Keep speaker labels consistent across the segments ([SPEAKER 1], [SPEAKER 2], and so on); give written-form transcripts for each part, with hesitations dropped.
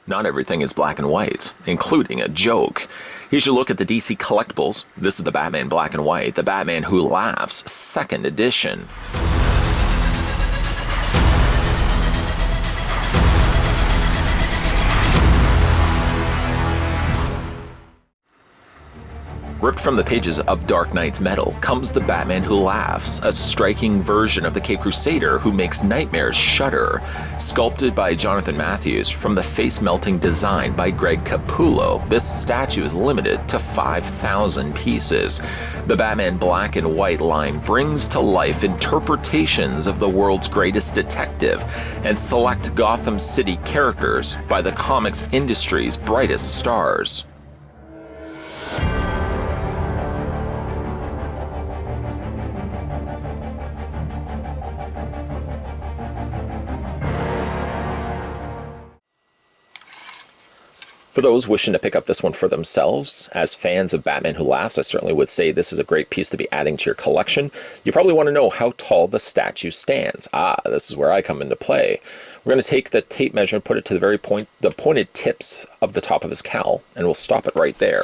[SPEAKER 1] Not everything is black and white, including a joke. Here's your look at the DC Collectibles. This is the Batman Black and White, the Batman Who Laughs, 2nd edition. Ripped from the pages of Dark Knight's Metal comes the Batman Who Laughs, a striking version of the Cape Crusader who makes nightmares shudder. Sculpted by Jonathan Matthews from the face-melting design by Greg Capullo, this statue is limited to 5,000 pieces. The Batman Black and White line brings to life interpretations of the world's greatest detective and select Gotham City characters by the comics industry's brightest stars. For those wishing to pick up this one for themselves, as fans of Batman Who Laughs, I certainly would say this is a great piece to be adding to your collection. You probably want to know how tall the statue stands. This is where I come into play. We're going to take the tape measure and put it to the pointed tips of the top of his cowl, and we'll stop it right there.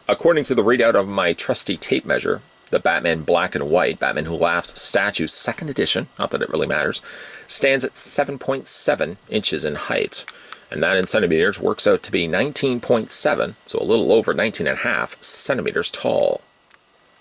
[SPEAKER 1] According to the readout of my trusty tape measure, the Batman Black and White, Batman Who Laughs statue, 2nd edition, not that it really matters, stands at 7.7 inches in height. And that in centimeters works out to be 19.7, so a little over 19.5 centimeters tall.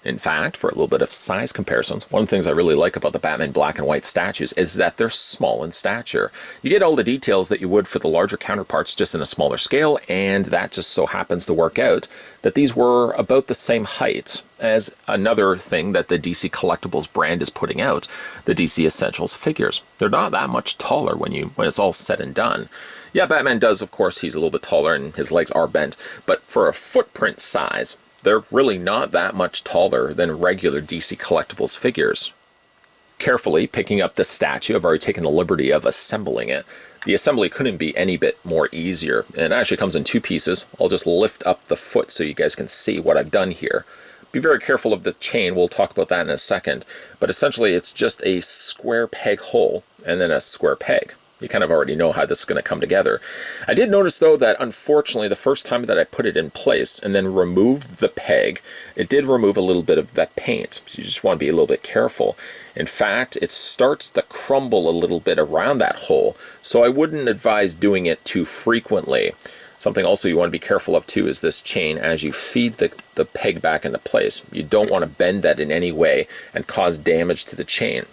[SPEAKER 1] In fact, for a little bit of size comparisons, one of the things I really like about the Batman Black and White statues is that they're small in stature. You get all the details that you would for the larger counterparts just in a smaller scale, and that just so happens to work out that these were about the same height as another thing that the DC Collectibles brand is putting out, the DC Essentials figures. They're not that much taller when it's all said and done. Yeah, Batman does, of course, he's a little bit taller and his legs are bent, but for a footprint size, they're really not that much taller than regular DC Collectibles figures. Carefully picking up the statue, I've already taken the liberty of assembling it. The assembly couldn't be any bit more easier, and it actually comes in 2 pieces. I'll just lift up the foot so you guys can see what I've done here. Be very careful of the chain, we'll talk about that in a second, but essentially it's just a square peg hole and then a square peg. You kind of already know how this is going to come together. I did notice, though, that unfortunately the first time that I put it in place and then removed the peg, it did remove a little bit of that paint. So you just want to be a little bit careful. In fact, it starts to crumble a little bit around that hole, so I wouldn't advise doing it too frequently. Something also you want to be careful of, too, is this chain as you feed the peg back into place. You don't want to bend that in any way and cause damage to the chain.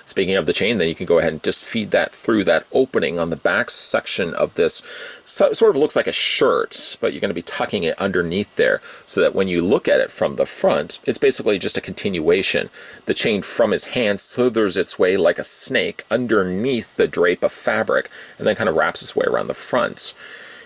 [SPEAKER 1] Speaking of the chain, then you can go ahead and just feed that through that opening on the back section of this. So, sort of looks like a shirt, but you're going to be tucking it underneath there so that when you look at it from the front, it's basically just a continuation. The chain from his hand slithers its way like a snake underneath the drape of fabric and then kind of wraps its way around the front.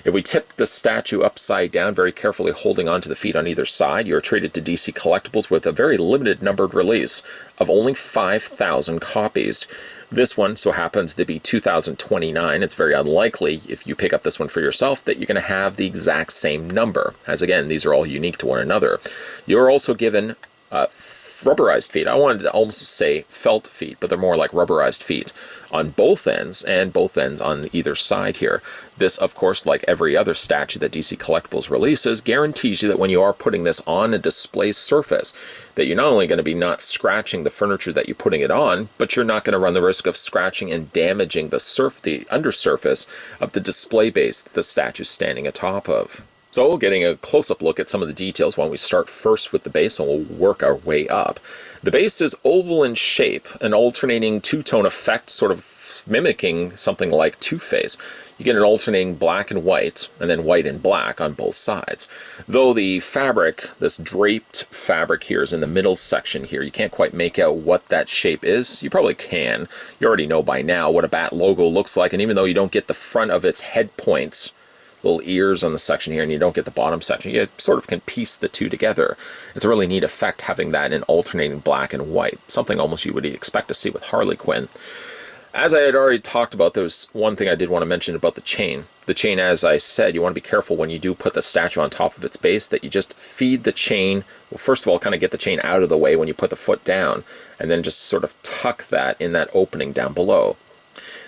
[SPEAKER 1] If we tip the statue upside down, very carefully holding onto the feet on either side, you're treated to DC Collectibles with a very limited numbered release of only 5,000 copies. This one so happens to be 2029. It's very unlikely, if you pick up this one for yourself, that you're going to have the exact same number, as again, these are all unique to one another. You're also given rubberized feet. I wanted to almost say felt feet, but they're more like rubberized feet on both ends and both ends on either side here. This, of course, like every other statue that DC Collectibles releases, guarantees you that when you are putting this on a display surface, that you're not only going to be not scratching the furniture that you're putting it on, but you're not going to run the risk of scratching and damaging the undersurface of the display base that the statue's standing atop of. So getting a close-up look at some of the details when we start first with the base, and we'll work our way up. The base is oval in shape, an alternating two-tone effect, sort of mimicking something like Two-Face. You get an alternating black and white, and then white and black on both sides. Though the fabric, this draped fabric here, is in the middle section here. You can't quite make out what that shape is. You probably can. You already know by now what a bat logo looks like, and even though you don't get the front of its head points, little ears on the section here, and you don't get the bottom section, you sort of can piece the two together. It's a really neat effect having that in alternating black and white, something almost you would expect to see with Harley Quinn. As I had already talked about, there's one thing I did want to mention about the chain. The chain, as I said, you want to be careful when you do put the statue on top of its base that you just feed the chain. Well, first of all, kind of get the chain out of the way when you put the foot down, and then just sort of tuck that in that opening down below.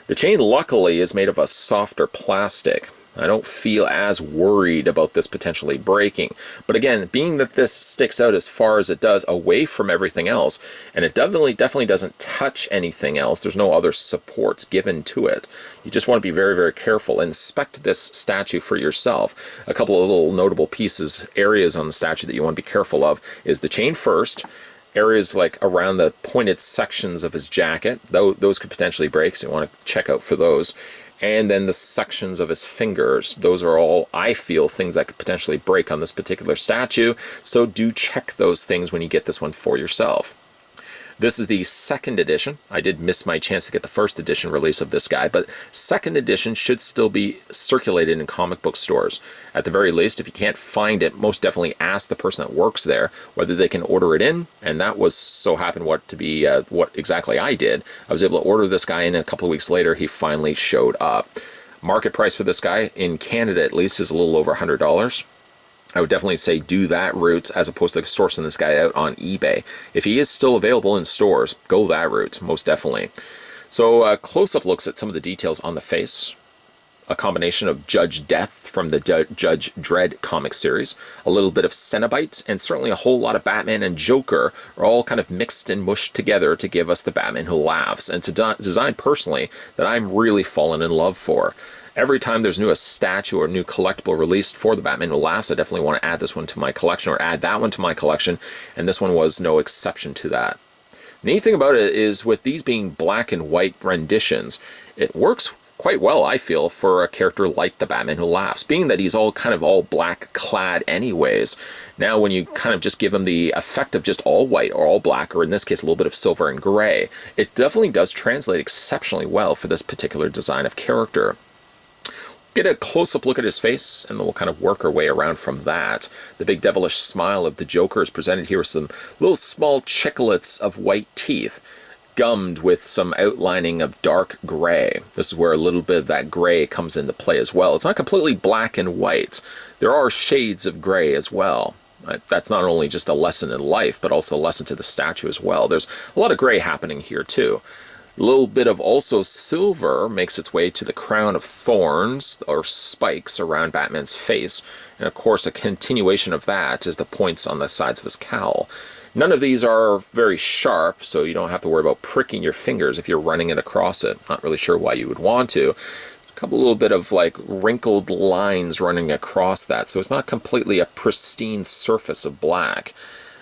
[SPEAKER 1] The chain, luckily, is made of a softer plastic. I don't feel as worried about this potentially breaking. But again, being that this sticks out as far as it does away from everything else, and it definitely doesn't touch anything else, there's no other supports given to it. You just want to be very, very careful. Inspect this statue for yourself. A couple of little notable pieces, areas on the statue that you want to be careful of is the chain first. Areas like around the pointed sections of his jacket, those could potentially break, so you want to check out for those. And then the sections of his fingers, those are all, I feel, things that could potentially break on this particular statue, so do check those things when you get this one for yourself. This is the second edition. I did miss my chance to get the first edition release of this guy, but second edition should still be circulated in comic book stores. At the very least, if you can't find it, most definitely ask the person that works there whether they can order it in, and that was so happened what exactly I did. I was able to order this guy in, and a couple of weeks later, he finally showed up. Market price for this guy, in Canada at least, is a little over $100. I would definitely say do that route as opposed to sourcing this guy out on eBay. If he is still available in stores, go that route, most definitely. So close-up looks at some of the details on the face. A combination of Judge Death from the Judge Dredd comic series, a little bit of Cenobite, and certainly a whole lot of Batman and Joker are all kind of mixed and mushed together to give us the Batman Who Laughs, and to design personally that I'm really fallen in love for. Every time there's a statue or new collectible released for the Batman Who Laughs, I definitely want to add this one to my collection, or add that one to my collection, and this one was no exception to that. Neat thing about it is, with these being black and white renditions, it works quite well, I feel, for a character like the Batman Who Laughs, being that he's all black clad anyways. Now when you kind of just give him the effect of just all white or all black, or in this case a little bit of silver and gray, it definitely does translate exceptionally well for this particular design of character. Get a close-up look at his face, and then we'll kind of work our way around from that. The big devilish smile of the Joker is presented here with some little small chiclets of white teeth, gummed with some outlining of dark gray. This is where a little bit of that gray comes into play as well. It's not completely black and white. There are shades of gray as well. That's not only just a lesson in life, but also a lesson to the statue as well. There's a lot of gray happening here too. A little bit of also silver makes its way to the crown of thorns or spikes around Batman's face. And of course, a continuation of that is the points on the sides of his cowl. None of these are very sharp, so you don't have to worry about pricking your fingers if you're running it across it. Not really sure why you would want to. A couple little bit of like wrinkled lines running across that, so it's not completely a pristine surface of black.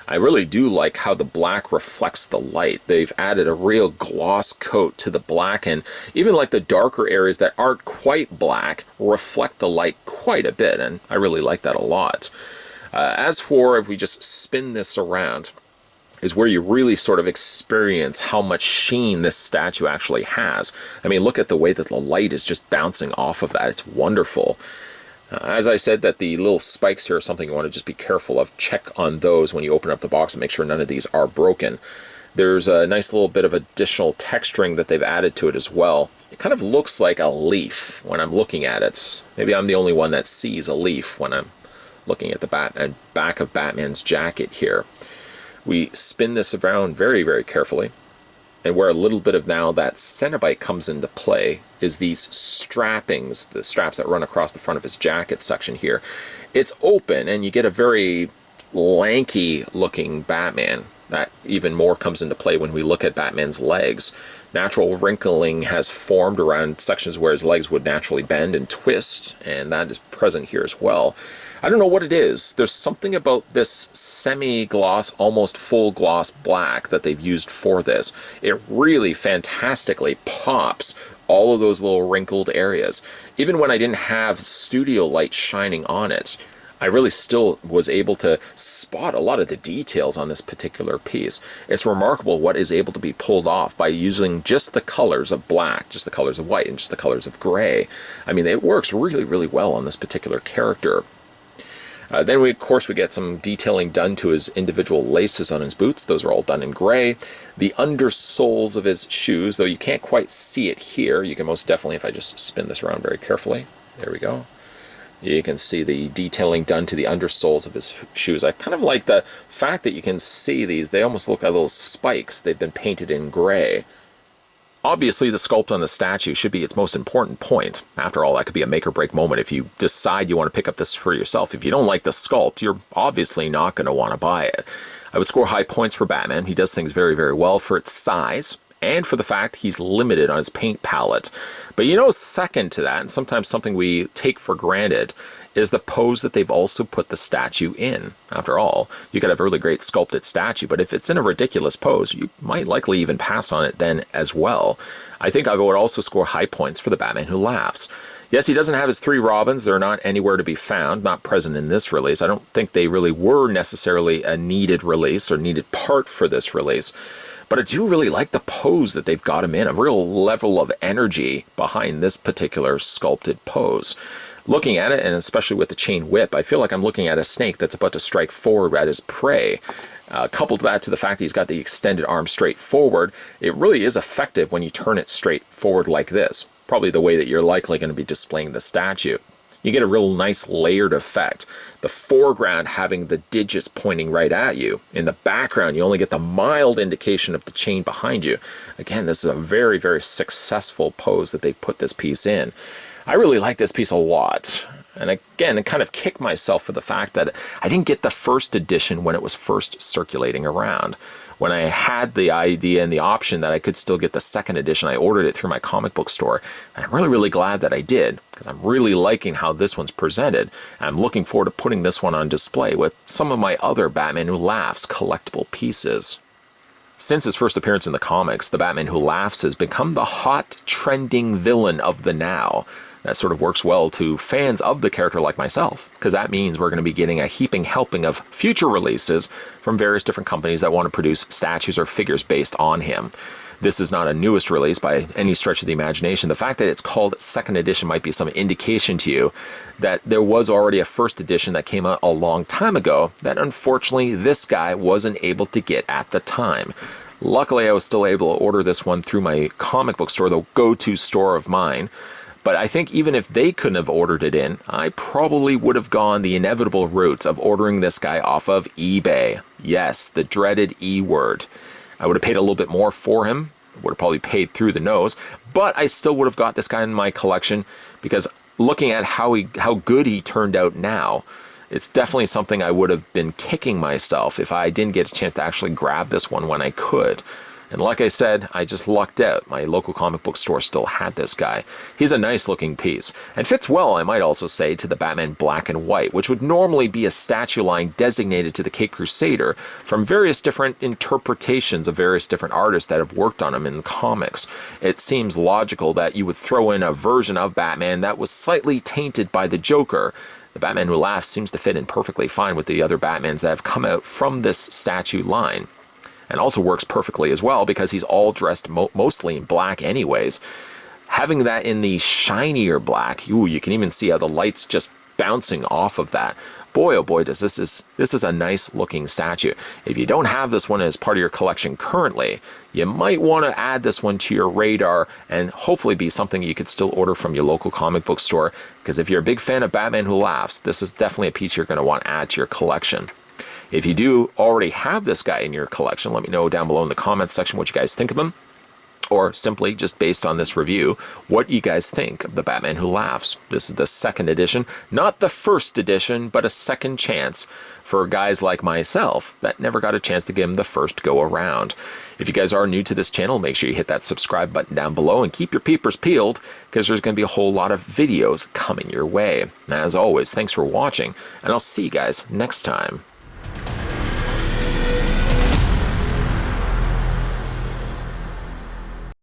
[SPEAKER 1] I really do like how the black reflects the light. They've added a real gloss coat to the black, and even like the darker areas that aren't quite black reflect the light quite a bit, and I really like that a lot. As for if we just spin this around, is where you really sort of experience how much sheen this statue actually has. I mean, look at the way that the light is just bouncing off of that. It's wonderful. As I said, that the little spikes here are something you want to just be careful of. Check on those when you open up the box and make sure none of these are broken. There's a nice little bit of additional texturing that they've added to it as well. It kind of looks like a leaf when I'm looking at it. Maybe I'm the only one that sees a leaf when I'm looking at the back of Batman's jacket here. We spin this around very, very carefully. And where a little bit of now that Cenobite comes into play is these strappings, the straps that run across the front of his jacket section here. It's open, and you get a very lanky looking Batman. That even more comes into play when we look at Batman's legs. Natural wrinkling has formed around sections where his legs would naturally bend and twist, and that is present here as well. I don't know what it is. There's something about this semi-gloss, almost full gloss black that they've used for this. It really fantastically pops all of those little wrinkled areas. Even when I didn't have studio light shining on it, I really still was able to spot a lot of the details on this particular piece. It's remarkable what is able to be pulled off by using just the colors of black, just the colors of white, and just the colors of gray. I mean, it works really, really well on this particular character. Then of course we get some detailing done to his individual laces on his boots. Those are all done in gray. The undersoles of his shoes, though you can't quite see it here, you can most definitely, if I just spin this around very carefully, there we go. You can see the detailing done to the undersoles of his shoes. I kind of like the fact that you can see these. They almost look like little spikes. They've been painted in gray Obviously, the sculpt on the statue should be its most important point. After all, that could be a make or break moment if you decide you want to pick up this for yourself. If you don't like the sculpt, you're obviously not going to want to buy it. I would score high points for Batman. He does things very, very well for its size and for the fact he's limited on his paint palette. But you know, second to that, and sometimes something we take for granted, is the pose that they've also put the statue in. After all, you could have a really great sculpted statue, but if it's in a ridiculous pose, you might likely even pass on it then as well. I think I would also score high points for the Batman Who Laughs. Yes, he doesn't have his 3 Robins. They're not anywhere to be found, not present in this release. I don't think they really were necessarily a needed release or needed part for this release. But I do really like the pose that they've got him in, a real level of energy behind this particular sculpted pose. Looking at it, and especially with the chain whip, I feel like I'm looking at a snake that's about to strike forward at his prey. Coupled that to the fact that he's got the extended arm straight forward, it really is effective when you turn it straight forward like this. Probably the way that you're likely going to be displaying the statue. You get a real nice layered effect. The foreground having the digits pointing right at you. In the background, you only get the mild indication of the chain behind you. Again, this is a very, very successful pose that they've put this piece in. I really like this piece a lot. And again, I kind of kick myself for the fact that I didn't get the first edition when it was first circulating around. When I had the idea and the option that I could still get the second edition, I ordered it through my comic book store. And I'm really, really glad that I did, because I'm really liking how this one's presented. And I'm looking forward to putting this one on display with some of my other Batman Who Laughs collectible pieces. Since his first appearance in the comics, the Batman Who Laughs has become the hot, trending villain of the now. That sort of works well to fans of the character like myself, because that means we're going to be getting a heaping helping of future releases from various different companies that want to produce statues or figures based on him. This is not a newest release by any stretch of the imagination. The fact that it's called second edition might be some indication to you that there was already a first edition that came out a long time ago that unfortunately this guy wasn't able to get at the time. Luckily, I was still able to order this one through my comic book store, the go-to store of mine. But I think even if they couldn't have ordered it in, I probably would have gone the inevitable route of ordering this guy off of eBay. Yes, the dreaded E word. I would have paid a little bit more for him. Would have probably paid through the nose. But I still would have got this guy in my collection because looking at how good he turned out now, it's definitely something I would have been kicking myself if I didn't get a chance to actually grab this one when I could. And like I said, I just lucked out. My local comic book store still had this guy. He's a nice looking piece, and fits well, I might also say, to the Batman Black and White, which would normally be a statue line designated to the Caped Crusader from various different interpretations of various different artists that have worked on him in the comics. It seems logical that you would throw in a version of Batman that was slightly tainted by the Joker. The Batman Who Laughs seems to fit in perfectly fine with the other Batmans that have come out from this statue line. And also works perfectly as well because he's all dressed mostly in black anyways. Having that in the shinier black, you can even see how the light's just bouncing off of that. Boy, oh boy, this is a nice looking statue. If you don't have this one as part of your collection currently, you might want to add this one to your radar and hopefully be something you could still order from your local comic book store. Because if you're a big fan of Batman Who Laughs, this is definitely a piece you're going to want to add to your collection. If you do already have this guy in your collection, let me know down below in the comments section what you guys think of him. Or simply, just based on this review, what you guys think of the Batman Who Laughs. This is the second edition, not the first edition, but a second chance for guys like myself that never got a chance to give him the first go around. If you guys are new to this channel, make sure you hit that subscribe button down below and keep your peepers peeled because there's going to be a whole lot of videos coming your way. As always, thanks for watching, and I'll see you guys next time.